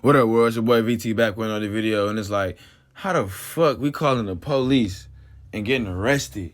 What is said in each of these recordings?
What up, world? It's your boy VT back with another video, and it's like, how the fuck we calling the police and getting arrested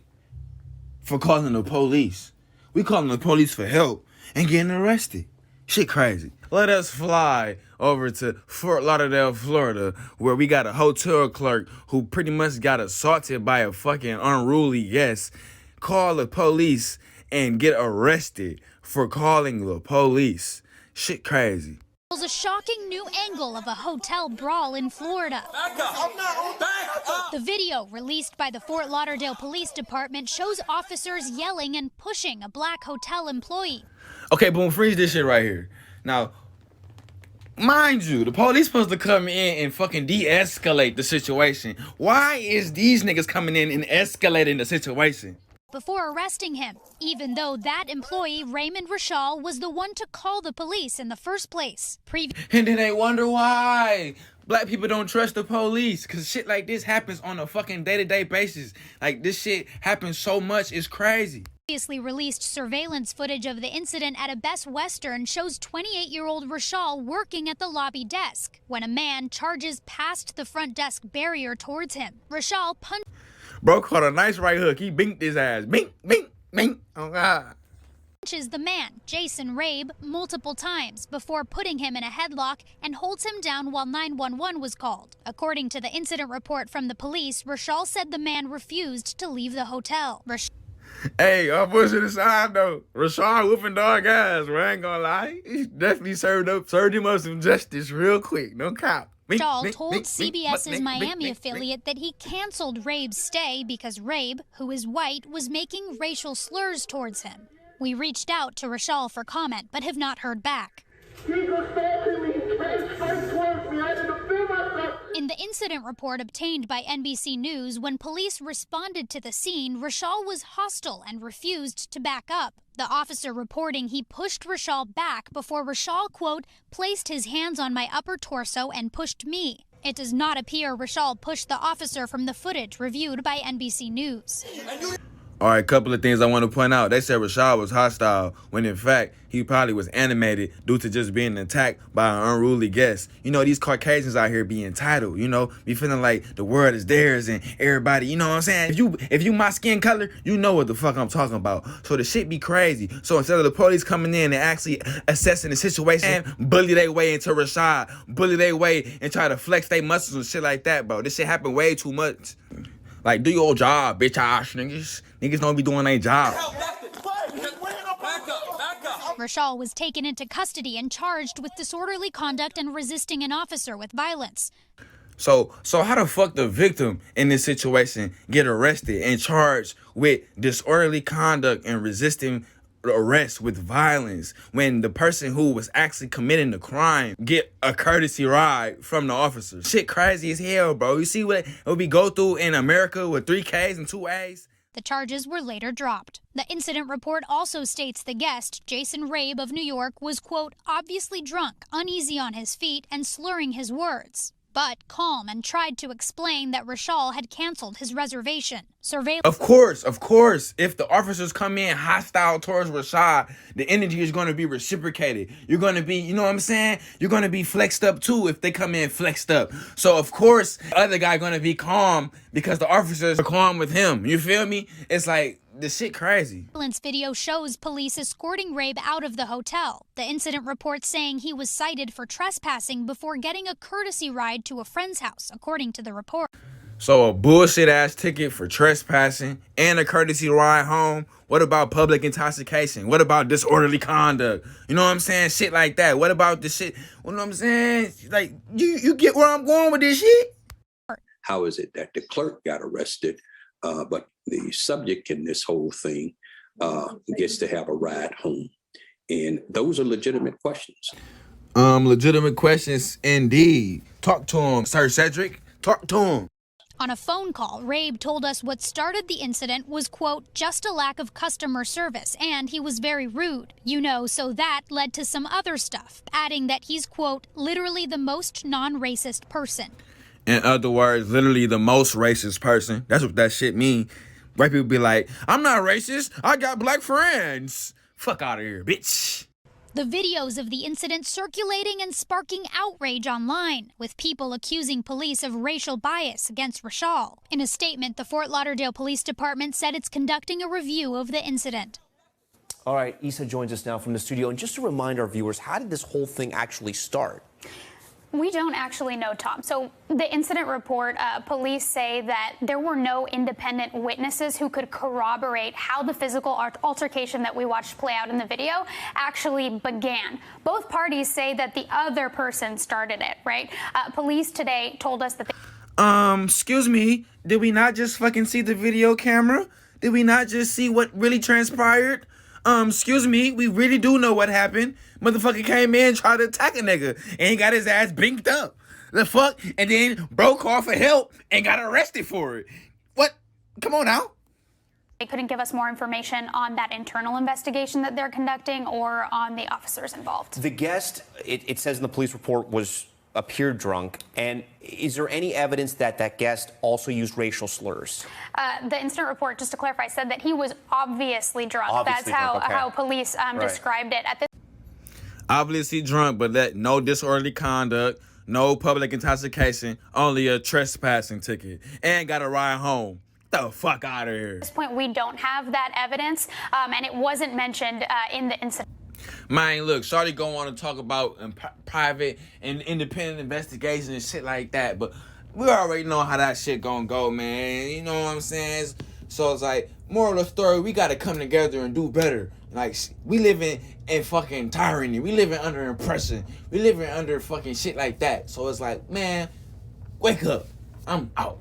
for calling the police? We calling the police for help and getting arrested. Shit crazy. Let us fly over to Fort Lauderdale, Florida, where we got a hotel clerk who pretty much got assaulted by a fucking unruly guest, call the police and get arrested for calling the police. Shit crazy. Was a shocking new angle of a hotel brawl in Florida. Back up. The video released by the Fort Lauderdale Police Department shows officers yelling and pushing a black hotel employee. Okay, boom, freeze this shit right here. Now, mind you, the police supposed to come in and fucking de-escalate the situation. Why is these niggas coming in and escalating the situation? Before arresting him, even though that employee, Raymond Rashall, was the one to call the police in the first place. And then they wonder why black people don't trust the police, because shit like this happens on a fucking day-to-day basis. Like, this shit happens so much, it's crazy. Previously released surveillance footage of the incident at a Best Western shows 28-year-old Rashall working at the lobby desk when a man charges past the front desk barrier towards him. Rashall Bro caught a nice right hook. He binked his ass. Bink, bink, bink. Oh, God. Punches the man, Jason Rabe, multiple times before putting him in a headlock and holds him down while 911 was called. According to the incident report from the police, Rashall said the man refused to leave the hotel. Hey, I'm pushing aside though. Rashard whooping dog ass, bro. I ain't gonna lie. He definitely served him up some justice real quick. No cop. Rashall told CBS's Miami affiliate that he canceled Rabe's stay because Rabe, who is white, was making racial slurs towards him. We reached out to Rashall for comment, but have not heard back. In the incident report obtained by NBC News, when police responded to the scene, Rashall was hostile and refused to back up. The officer reporting he pushed Rashall back before Rashall, quote, placed his hands on my upper torso and pushed me. It does not appear Rashall pushed the officer from the footage reviewed by NBC News. All right, couple of things I want to point out. They said Rashad was hostile when in fact he probably was animated due to just being attacked by an unruly guest. You know, these Caucasians out here be entitled, you know, be feeling like the world is theirs and everybody, you know what I'm saying? If you my skin color, you know what the fuck I'm talking about. So the shit be crazy. So instead of the police coming in and actually assessing the situation and bully their way into Rashad, bully their way and try to flex their muscles and shit like that, bro. This shit happen way too much. Like, do your job, bitch ass niggas. Niggas don't be doing their job. Rashall was taken into custody and charged with disorderly conduct and resisting an officer with violence. So how the fuck the victim in this situation get arrested and charged with disorderly conduct and resisting arrest with violence when the person who was actually committing the crime get a courtesy ride from the officer? Shit crazy as hell, bro. You see what we go through in America with 3 Ks and 2 As? The charges were later dropped. The incident report also states the guest, Jason Rabe of New York, was, quote, obviously drunk, uneasy on his feet, and slurring his words, but calm and tried to explain that Rashall had canceled his reservation. Of course. If the officers come in hostile towards Rashad, the energy is going to be reciprocated. You're going to be, you know what I'm saying? You're going to be flexed up too if they come in flexed up. So, of course, the other guy going to be calm because the officers are calm with him. You feel me? It's like, the shit crazy. Surveillance video shows police escorting Rabe out of the hotel. The incident report saying he was cited for trespassing before getting a courtesy ride to a friend's house, according to the report. So a bullshit ass ticket for trespassing and a courtesy ride home. What about public intoxication? What about disorderly conduct? You know what I'm saying? Shit like that. What about the shit? You know what I'm saying? Like, you get where I'm going with this shit? How is it that the clerk got arrested, but the subject in this whole thing gets to have a ride home? And those are legitimate questions. Legitimate questions indeed. Talk to him, Sir Cedric. Talk to him. On a phone call, Rabe told us what started the incident was, quote, just a lack of customer service, and he was very rude. You know, so that led to some other stuff, adding that he's, quote, literally the most non-racist person. In other words, literally the most racist person. That's what that shit mean. White people be like, I'm not racist. I got black friends. Fuck out of here, bitch. The videos of the incident circulating and sparking outrage online, with people accusing police of racial bias against Rashal. In a statement, the Fort Lauderdale Police Department said it's conducting a review of the incident. All right, Issa joins us now from the studio. And just to remind our viewers, how did this whole thing actually start? We don't actually know, Tom. So the incident report, police say that there were no independent witnesses who could corroborate how the physical altercation that we watched play out in the video actually began. Both parties say that the other person started it, right? Police today told us that Excuse me, did we not just fucking see the video camera? Did we not just see what really transpired? Excuse me, we really do know what happened. Motherfucker came in, tried to attack a nigga, and he got his ass binked up. The fuck? And then broke off for help and got arrested for it. What? Come on now. they couldn't give us more information on that internal investigation that they're conducting or on the officers involved. The guest, it says in the police report, appeared drunk. And is there any evidence that that guest also used racial slurs? The incident report, just to clarify, said that he was obviously drunk. Obviously That's drunk, okay. how police described it. At this Obviously drunk, but that no disorderly conduct, no public intoxication, only a trespassing ticket, and got a ride home. Get the fuck out of here. At this point, we don't have that evidence, and it wasn't mentioned in the incident. Man, look, shawty go on to talk about private and independent investigation and shit like that, but we already know how that shit gonna go, man. You know what I'm saying? So it's like, moral of the story, we gotta come together and do better. Like, we living in fucking tyranny. We living under oppression. We living under fucking shit like that. So it's like, man, wake up. I'm out.